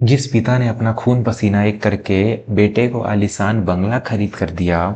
जिस पिता ने अपना खून पसीना एक करके बेटे को आलीशान बंगला खरीद कर दिया,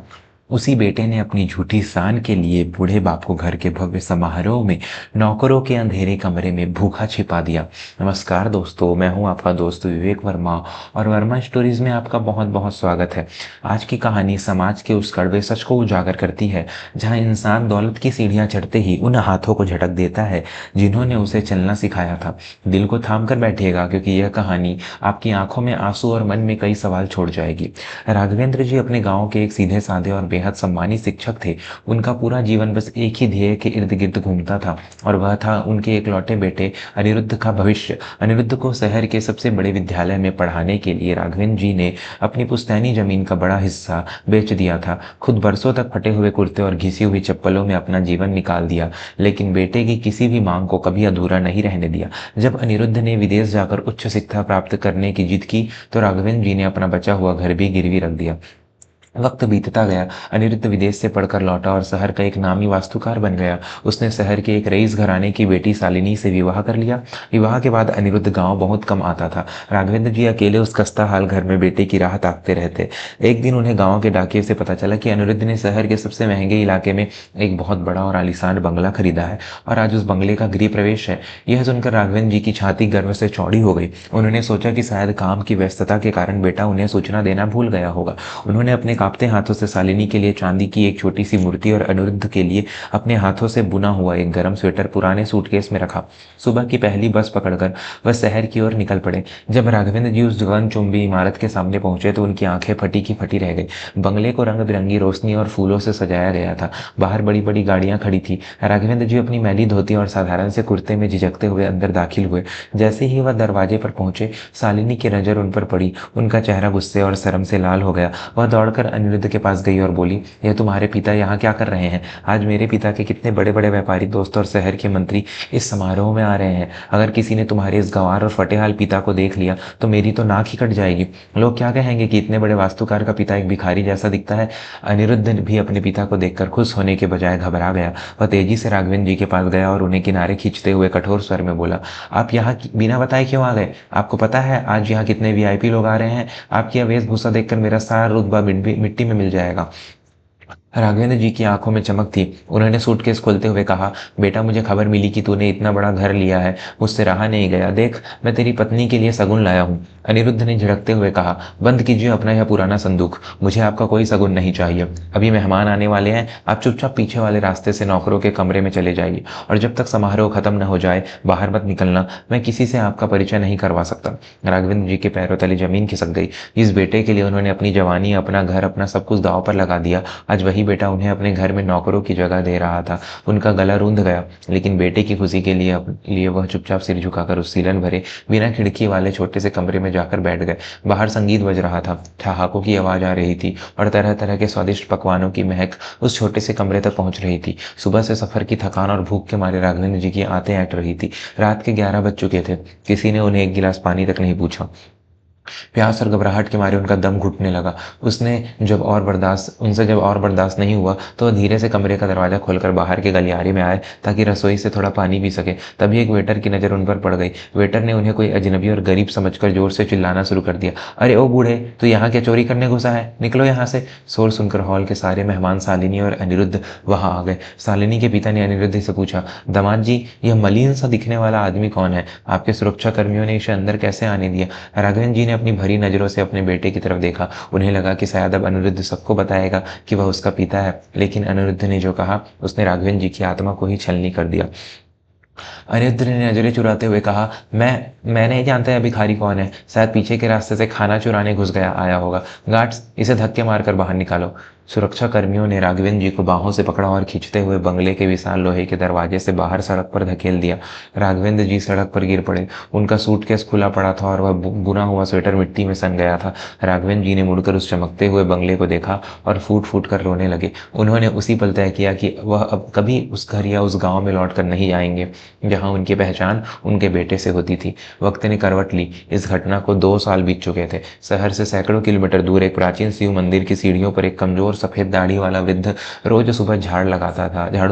उसी बेटे ने अपनी झूठी शान के लिए बूढ़े बाप को घर के भव्य समारोह में नौकरों के अंधेरे कमरे में भूखा छिपा दिया। नमस्कार दोस्तों, मैं हूं आपका दोस्त विवेक वर्मा और वर्मा स्टोरीज में आपका बहुत बहुत स्वागत है। आज की कहानी समाज के उस कड़वे सच को उजागर करती है, जहां इंसान दौलत की सीढ़ियां चढ़ते ही उन हाथों को झटक देता है जिन्होंने उसे चलना सिखाया था। दिल को थाम कर बैठिएगा, क्योंकि यह कहानी आपकी आंखों में आंसू और मन में कई सवाल छोड़ जाएगी। राघवेंद्र जी अपने गांव के एक सीधे साधे और बेहद सम्मानित शिक्षक थे। उनका पूरा जीवन बस एक ही ध्येय के इर्द गिर्द घूमता था, और वह था उनके इकलौते बेटे अनिरुद्ध का भविष्य। अनिरुद्ध को शहर के सबसे बड़े विद्यालय में पढ़ाने के लिए राघवेंद्र जी ने अपनी पुश्तैनी जमीन का बड़ा हिस्सा बेच दिया था। खुद बरसों तक फटे हुए कुर्ते और घिसी हुई चप्पलों में अपना जीवन निकाल दिया, लेकिन बेटे की किसी भी मांग को कभी अधूरा नहीं रहने दिया। जब अनिरुद्ध ने विदेश जाकर उच्च शिक्षा प्राप्त करने की जिद की, तो राघवेंद्र जी ने अपना बचा हुआ घर भी गिरवी रख दिया। वक्त बीतता गया। अनिरुद्ध विदेश से पढ़कर लौटा और शहर का एक नामी वास्तुकार बन गया। उसने शहर के एक रईस घराने की बेटी शालिनी से विवाह कर लिया। विवाह के बाद अनिरुद्ध गांव बहुत कम आता था। राघवेंद्र जी अकेले उस खस्ता हाल घर में बेटे की राह ताकते रहते। एक दिन उन्हें गांव के डाकिये से पता चला कि अनिरुद्ध ने शहर के सबसे महंगे इलाके में एक बहुत बड़ा और आलीशान बंगला खरीदा है, और आज उस बंगले का गृह प्रवेश है। यह सुनकर राघवेंद्र जी की छाती गर्व से चौड़ी हो गई। उन्होंने सोचा कि शायद काम की व्यस्तता के कारण बेटा उन्हें सूचना देना भूल गया होगा। उन्होंने अपने कांपते हाथों से शालिनी के लिए चांदी की एक छोटी सी मूर्ति और अनिरुद्ध के लिए अपने हाथों से बुना हुआ एक गर्म स्वेटर पुराने सूटकेस में रखा। सुबह की पहली बस पकड़कर वह शहर की ओर निकल पड़े। जब राघवेंद्र जी उस गगनचुंबी इमारत के सामने पहुंचे तो उनकी आंखें फटी की फटी रह गई। बंगले को रंग बिरंगी रोशनी और फूलों से सजाया गया था। बाहर बड़ी बड़ी गाड़ियां खड़ी थी। राघवेंद्र जी अपनी मैली धोती और साधारण से कुर्ते में झिझकते हुए अंदर दाखिल हुए। जैसे ही वह दरवाजे पर पहुंचे, शालिनी की नजर उन पर पड़ी। उनका चेहरा गुस्से और शर्म से लाल हो गया। वह दौड़कर अनिरुद्ध के पास गई और बोली, यह तुम्हारे पिता यहाँ क्या कर रहे हैं? आज मेरे पिता के कितने बड़े बड़े व्यापारी दोस्त और शहर के मंत्री इस समारोह में आ रहे हैं। अगर किसी ने तुम्हारे इस गंवार और फटेहाल पिता को देख लिया तो मेरी तो नाक ही कट जाएगी। लोग क्या कहेंगे कि इतने बड़े वास्तुकार का पिता एक भिखारी जैसा दिखता है। अनिरुद्ध भी अपने पिता को देखकर खुश होने के बजाय घबरा गया। वह तेजी से राघवेंद्र जी के पास गया और उन्हें किनारे खींचते हुए कठोर स्वर में बोला, आप यहाँ बिना बताए क्यों आ गए? आपको पता है आज यहाँ कितने वीआईपी लोग आ रहे हैं? आपकी यह वेशभूषा देखकर मेरा सारा रुतबा मिट्टी में मिल जाएगा। राघवेंद्र जी की आंखों में चमक थी। उन्होंने सूटकेस खोलते हुए कहा, बेटा मुझे खबर मिली कि तूने इतना बड़ा घर लिया है, मुझसे रहा नहीं गया। देख, मैं तेरी पत्नी के लिए सगुन लाया हूँ। अनिरुद्ध ने झिड़कते हुए कहा, बंद कीजिए अपना यह पुराना संदूक। मुझे आपका कोई सगुन नहीं चाहिए। अभी मेहमान आने वाले हैं। आप चुपचाप पीछे वाले रास्ते से नौकरों के कमरे में चले जाइए, और जब तक समारोह खत्म न हो जाए बाहर मत निकलना। मैं किसी से आपका परिचय नहीं करवा सकता। राघवेंद्र जी के पैरों तले जमीन खिसक गई। जिस बेटे के लिए उन्होंने अपनी जवानी, अपना घर, अपना सब कुछ दांव पर लगा दिया, आज वही बेटा उन्हें अपने घर में नौकरों की जगह दे रहा था। उनका गला रूंध गया, लेकिन बेटे की खुशी के लिए वह चुपचाप सिर झुकाकर उस सीलन भरे बिना खिड़की वाले छोटे से कमरे में जाकर बैठ गए। बाहर संगीत बज रहा था, ठहाकों की आवाज आ रही थी, और तरह तरह के स्वादिष्ट पकवानों की महक उस छोटे से कमरे तक पहुंच रही थी। सुबह से सफर की थकान और भूख के मारे राघवेंद्र जी की आंतें ऐंठ रही थी। रात के 11 बज चुके थे। किसी ने उन्हें एक गिलास पानी तक नहीं पूछा। प्यास और घबराहट के मारे उनका दम घुटने लगा। उनसे जब और बर्दाश्त नहीं हुआ तो वह धीरे से कमरे का दरवाजा खोलकर बाहर के गलियारे में आए, ताकि रसोई से थोड़ा पानी पी सके। तभी एक वेटर की नज़र उन पर पड़ गई। वेटर ने उन्हें कोई अजनबी और गरीब समझकर जोर से चिल्लाना शुरू कर दिया, अरे ओ बूढ़े, तू यहाँ क्या चोरी करने घुसा है? निकलो यहाँ से। शोर सुनकर हॉल के सारे मेहमान शालिनी और अनिरुद्ध वहां आ गए। शालिनी के पिता ने अनिरुद्ध से पूछा, दामाद जी, यह मलिन सा दिखने वाला आदमी कौन है? आपके सुरक्षा कर्मियों ने इसे अंदर कैसे आने दिया? राघवेंद्र जी ने अपनी भरी नजरों से अपने बेटे की तरफ देखा। उन्हें लगा कि शायद अब अनिरुद्ध सबको बताएगा कि वह उसका पिता है, लेकिन अनिरुद्ध ने जो कहा उसने राघवेंद्र जी की आत्मा को ही छलनी कर दिया। अनिरुद्ध ने नजरें चुराते हुए कहा, मैं नहीं जानता यह भिखारी कौन है। शायद पीछे के रास्ते से खाना चुराने घुस गया आया होगा। गार्ड्स, इसे धक्के मारकर बाहर निकालो। सुरक्षा कर्मियों ने राघवेंद्र जी को बाहों से पकड़ा और खींचते हुए बंगले के विशाल लोहे के दरवाजे से बाहर सड़क पर धकेल दिया। राघवेंद्र जी सड़क पर गिर पड़े। उनका सूटकेस खुला पड़ा था और वह बुना हुआ स्वेटर मिट्टी में सन गया था। राघवेंद्र जी ने मुड़कर उस चमकते हुए बंगले को देखा और फूट फूट कर रोने लगे। उन्होंने उसी पल तय किया कि वह अब कभी उस घर या उस गांव में लौट कर नहीं आएंगे जहां उनकी पहचान उनके बेटे से होती थी। वक्त ने करवट ली। इस घटना को 2 साल बीत चुके थे। शहर से सैकड़ों किलोमीटर दूर एक प्राचीन शिव मंदिर की सीढ़ियों पर एक कमजोर और सफ़ेद दाढ़ी वाला वृद्ध रोज सुबह झाड़ू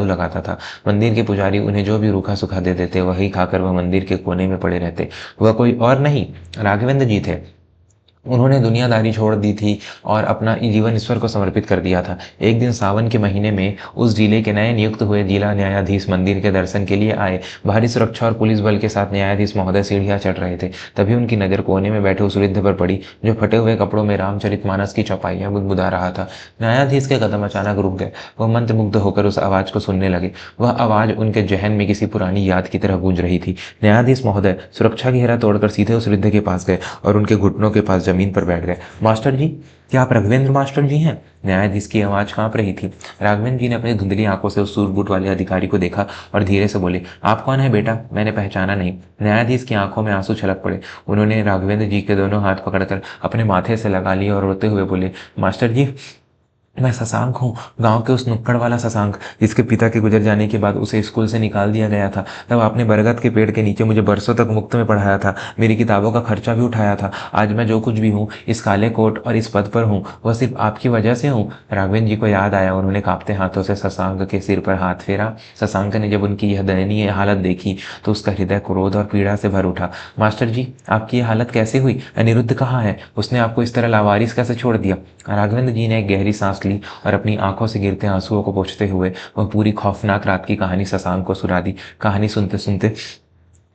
लगाता था। मंदिर के पुजारी उन्हें जो भी रूखा सूखा दे देते वही खाकर वह मंदिर के कोने में पड़े रहते। वह कोई और नहीं, राघवेंद्र जी थे। उन्होंने दुनियादारी छोड़ दी थी और अपना जीवन ईश्वर को समर्पित कर दिया था। एक दिन सावन के महीने में उस जिले के नए नियुक्त हुए जिला न्यायाधीश मंदिर के दर्शन के लिए आए। भारी सुरक्षा और पुलिस बल के साथ न्यायाधीश महोदय सीढ़ियां चढ़ रहे थे। तभी उनकी नज़र कोने में बैठे उस वृद्ध पर पड़ी जो फटे हुए कपड़ों में रामचरितमानस की चौपाइयां गुदगुदा रहा था। न्यायाधीश के कदम अचानक रुक गए। वह मंत्रमुग्ध होकर उस आवाज को सुनने लगे। वह आवाज उनके जहन में किसी पुरानी याद की तरह गूंज रही थी। न्यायाधीश महोदय सुरक्षा की घेरा तोड़कर सीधे उस वृद्ध के पास गए और उनके घुटनों के पास जमीन पर बैठ गए। मास्टर जी, क्या आप राघवेंद्र मास्टर जी हैं? न्यायाधीश की आवाज कांप रही थी। राघवेंद्र जी ने अपनी धुंधली आंखों से उस सूट बूट वाले अधिकारी को देखा और धीरे से बोले, आप कौन है बेटा? मैंने पहचाना नहीं। न्यायाधीश की आंखों में आंसू छलक पड़े। उन्होंने राघवेंद्र जी के दोनों हाथ पकड़कर अपने माथे से लगा लिए और रोते हुए बोले, मास्टर जी, मैं शशांक हूँ, गांव के उस नुक्कड़ वाला शशांक जिसके पिता के गुजर जाने के बाद उसे स्कूल से निकाल दिया गया था। तब आपने बरगद के पेड़ के नीचे मुझे बरसों तक मुफ्त में पढ़ाया था, मेरी किताबों का खर्चा भी उठाया था। आज मैं जो कुछ भी हूँ, इस काले कोट और इस पद पर हूँ, वह सिर्फ आपकी वजह से हूँ। राघवेंद्र जी को याद आया। उन्होंने कांपते हाथों से शशांक के सिर पर हाथ फेरा। शशांक ने जब उनकी यह दयनीय हालत देखी तो उसका हृदय क्रोध और पीड़ा से भर उठा। मास्टर जी, आपकी यह हालत कैसे हुई? अनिरुद्ध कहाँ है? उसने आपको इस तरह लावारिस कैसे छोड़ दिया? राघवेंद्र जी ने एक गहरी सांस ली और अपनी आंखों से गिरते आंसुओं को पोंछते हुए वह पूरी खौफनाक रात की कहानी शशांक को सुना दी। कहानी सुनते सुनते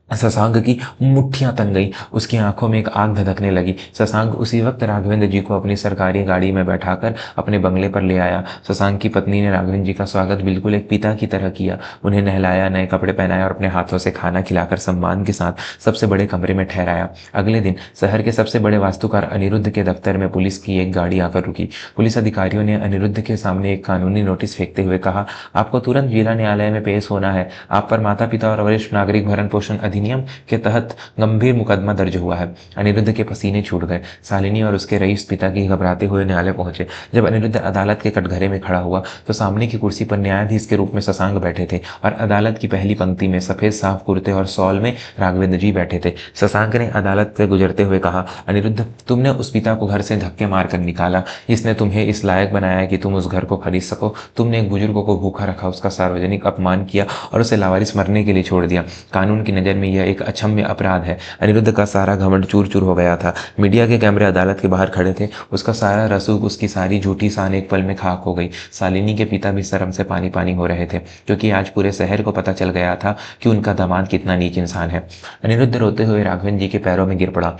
शशांक की मुट्ठियां तन गई। उसकी आंखों में एक आग धधकने लगी। शशांक उसी वक्त राघवेंद्र जी को अपनी सरकारी गाड़ी में बैठाकर अपने बंगले पर ले आया। शशांक की पत्नी ने राघवेंद्र जी का स्वागत बिल्कुल एक पिता की तरह किया। उन्हें नहलाया, नए कपड़े पहनाया और अपने हाथों से खाना खिलाकर सम्मान के साथ सबसे बड़े कमरे में ठहराया। अगले दिन शहर के सबसे बड़े वास्तुकार अनिरुद्ध के दफ्तर में पुलिस की एक गाड़ी आकर रुकी। पुलिस अधिकारियों ने अनिरुद्ध के सामने एक कानूनी नोटिस फेंकते हुए कहा, आपको तुरंत जिला न्यायालय में पेश होना है। आप पर माता पिता और वरिष्ठ नागरिक भरण पोषण अधिनियम के तहत गंभीर मुकदमा दर्ज हुआ है। अनिरुद्ध के पसीने छूट गए। शालिनी और उसके रईस पिता की घबराते हुए न्यायालय पहुंचे। जब अनिरुद्ध अदालत के कटघरे में खड़ा हुआ तो सामने की कुर्सी पर न्यायाधीश के रूप में शशांक बैठे थे और अदालत की पहली पंक्ति में सफेद साफ कुर्ते और शॉल में राघवेंद्र जी बैठे थे। शशांक ने अदालत से गुजरते हुए कहा, अनिरुद्ध, तुमने उस पिता को घर से धक्के मारकर निकाला। इसने तुम्हें इस लायक बनाया कि तुम उस घर को खरीद सको। तुमने एक बुजुर्ग को भूखा रखा, उसका सार्वजनिक अपमान किया और उसे लावारिस मरने के लिए छोड़ दिया। कानून की नज़र में यह एक अक्षम्य अपराध है। अनिरुद्ध का सारा घमंड चूर चूर हो गया था। मीडिया के कैमरे अदालत के बाहर खड़े थे। उसका सारा रसूख, उसकी सारी झूठी शान एक पल में खाक हो गई। शालिनी के पिता भी शर्म से पानी पानी हो रहे थे, क्योंकि आज पूरे शहर को पता चल गया था कि उनका दामाद कितना नीच इंसान है। अनिरुद्ध रोते हुए राघवेंद्र जी के पैरों में गिर पड़ा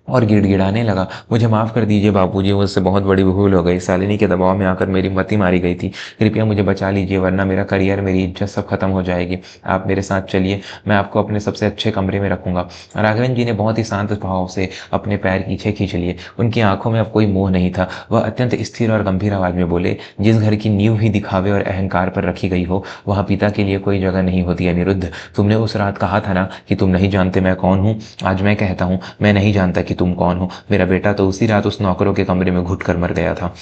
और गिड़गिड़ाने लगा, मुझे माफ़ कर दीजिए बापूजी, मुझसे बहुत बड़ी भूल हो गई। शालिनी के दबाव में आकर मेरी मति मारी गई थी। कृपया मुझे बचा लीजिए, वरना मेरा करियर, मेरी इज्जत सब खत्म हो जाएगी। आप मेरे साथ चलिए, मैं आपको अपने सबसे अच्छे कमरे में रखूंगा। राघवेंद्र जी ने बहुत ही शांत भाव से अपने पैर पीछे खींच लिए। उनकी आंखों में अब कोई मोह नहीं था। वह अत्यंत स्थिर और गंभीर आवाज में बोले, जिस घर की नींव ही दिखावे और अहंकार पर रखी गई हो, वहाँ पिता के लिए कोई जगह नहीं होती। अनिरुद्ध, तुमने उस रात कहा था ना कि तुम नहीं जानते मैं कौन हूँ। आज मैं कहता हूँ, मैं नहीं जानता कि तुम कौन हो। मेरा बेटा तो उसी रात उस नौकरों के कमरे में घुट कर मर गया था।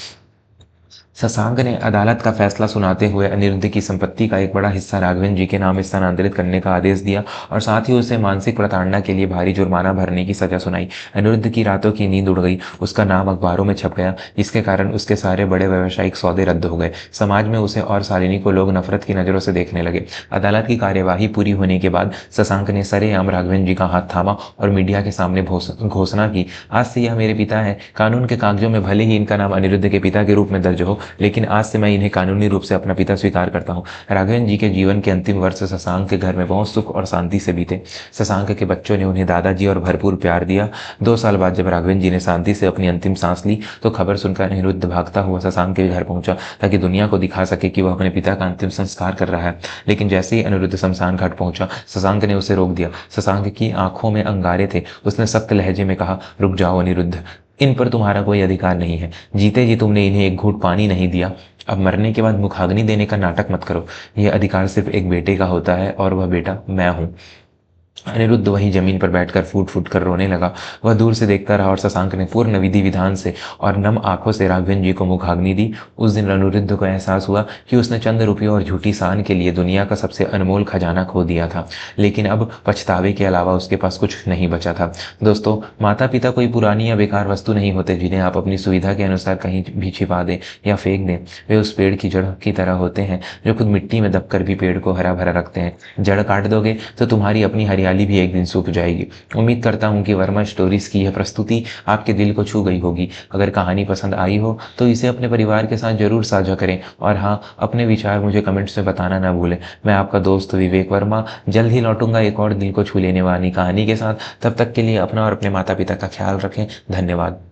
शशांक ने अदालत का फैसला सुनाते हुए अनिरुद्ध की संपत्ति का एक बड़ा हिस्सा राघवेंद्र जी के नाम स्थानांतरित करने का आदेश दिया और साथ ही उसे मानसिक प्रताड़ना के लिए भारी जुर्माना भरने की सजा सुनाई। अनिरुद्ध की रातों की नींद उड़ गई। उसका नाम अखबारों में छप गया, जिसके कारण उसके सारे बड़े व्यावसायिक सौदे रद्द हो गए। समाज में उसे और शालिनी को लोग नफरत की नजरों से देखने लगे। अदालत की कार्यवाही पूरी होने के बाद शशांक ने सरेआम राघवेंद्र जी का हाथ थामा और मीडिया के सामने घोषणा की, आज से यह मेरे पिता है। कानून के कागजों में भले ही इनका नाम अनिरुद्ध के पिता के रूप में दर्ज हो, लेकिन आज से मैं इन्हें कानूनी रूप से अपना पिता स्वीकार करता हूँ। राघवेंद्र जी के जीवन के अंतिम वर्ष शशांक के घर में बहुत सुख और शांति से बीते। शशांक के बच्चों ने उन्हें दादाजी और भरपूर प्यार दिया। 2 साल बाद जब राघवेंद्र जी ने शांति से अपनी अंतिम सांस ली तो खबर सुनकर अनिरुद्ध भागता हुआ शशांक के घर पहुंचा ताकि दुनिया को दिखा सके कि वह अपने पिता का अंतिम संस्कार कर रहा है। लेकिन जैसे ही अनिरुद्ध शमशान घाट पहुंचा, शशांक ने उसे रोक दिया। शशांक की आंखों में अंगारे थे। उसने सख्त लहजे में कहा, रुक जाओ अनिरुद्ध, इन पर तुम्हारा कोई अधिकार नहीं है। जीते जी तुमने इन्हें एक घूंट पानी नहीं दिया, अब मरने के बाद मुखाग्नि देने का नाटक मत करो। यह अधिकार सिर्फ एक बेटे का होता है और वह बेटा मैं हूँ। अनिरुद्ध वहीं जमीन पर बैठकर फूट फूट कर रोने लगा। वह दूर से देखता रहा और शशांक ने पूर्ण विधि विधान से और नम आंखों से राघवेंद्र जी को मुखाग्नि दी। उस दिन अनिरुद्ध को एहसास हुआ कि उसने चंद रुपयों और झूठी सान के लिए दुनिया का सबसे अनमोल खजाना खो दिया था, लेकिन अब पछतावे के अलावा उसके पास कुछ नहीं बचा था। दोस्तों, माता पिता कोई पुरानी या बेकार वस्तु नहीं होते जिन्हें आप अपनी सुविधा के अनुसार कहीं भी छिपा दें या फेंक दें। वे उस पेड़ की जड़ की तरह होते हैं जो खुद मिट्टी में दबकर भी पेड़ को हरा भरा रखते हैं। जड़ काट दोगे तो तुम्हारी अपनी हरियाली भी एक दिन सूख जाएगी। उम्मीद करता हूँ कि वर्मा स्टोरीज की यह प्रस्तुति आपके दिल को छू गई होगी। अगर कहानी पसंद आई हो तो इसे अपने परिवार के साथ जरूर साझा करें, और हाँ, अपने विचार मुझे कमेंट्स में बताना ना भूलें। मैं आपका दोस्त विवेक वर्मा जल्द ही लौटूंगा एक और दिल को छू लेने वाली कहानी के साथ। तब तक के लिए अपना और अपने माता पिता का ख्याल रखें। धन्यवाद।